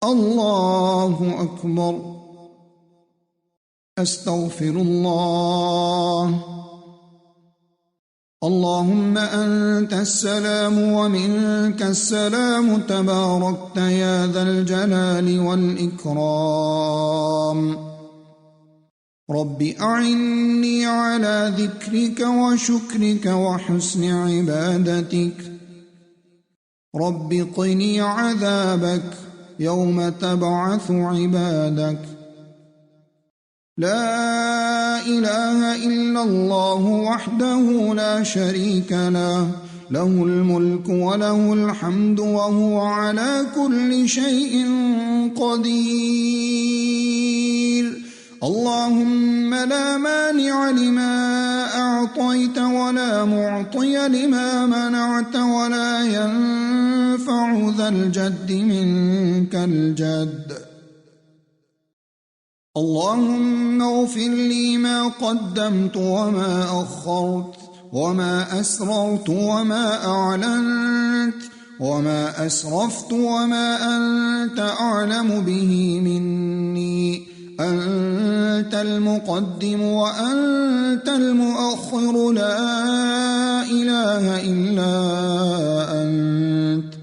الله أكبر. أستغفر الله. اللهم أنت السلام ومنك السلام، تباركت يا ذا الجلال والإكرام. رب أعني على ذكرك وشكرك وحسن عبادتك. رب قني عذابك يوم تبعث عبادك. لا إله إلا الله وحده لا شريك له، له الملك وله الحمد وهو على كل شيء قدير. اللهم لا مانع لما أعطيت ولا معطي لما منعت ولا ينفع ذا الجد منك الجد. اللهم اغفر لي ما قدمت وما أخرت وما أسررت وما أعلنت وما أسرفت وما أنت أعلم به مني. أنت المقدم وأنت المؤخر، لا إله إلا أنت.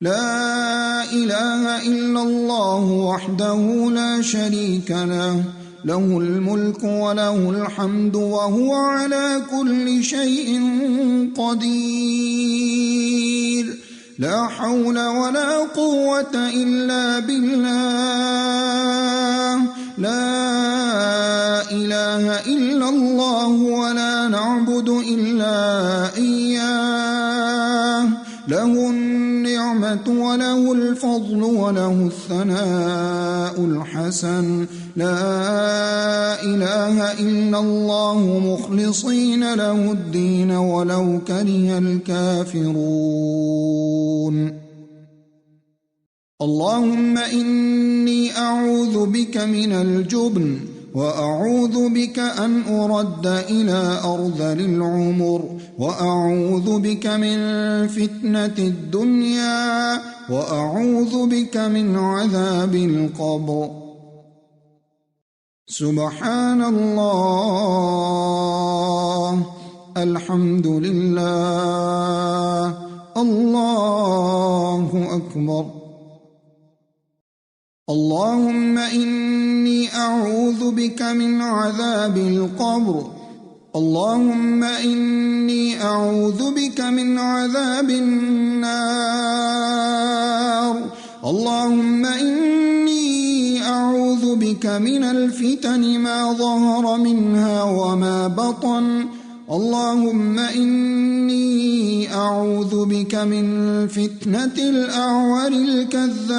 لا إله إلا الله وحده لا شريك له، له الملك وله الحمد وهو على كل شيء قدير. لا حول ولا قوة إلا بالله. لا إله إلا الله ولا نعبد إلا إياه. له النعمة وله الفضل وله الثناء الحسن. لا إله إلا الله مخلصين له الدين ولو كره الكافرون. اللهم إني أعوذ بك من الجبن وأعوذ بك أن أرد إلى أرذل العمر وأعوذ بك من فتنة الدنيا وأعوذ بك من عذاب القبر. سبحان الله، الحمد لله، الله أكبر. اللهم إني أعوذ بك من عذاب القبر. اللهم إني أعوذ بك من عذاب النار. اللهم إني أعوذ بك من الفتن ما ظهر منها وما بطن. اللهم إني أعوذ بك من فتنة الأعور الكذاب.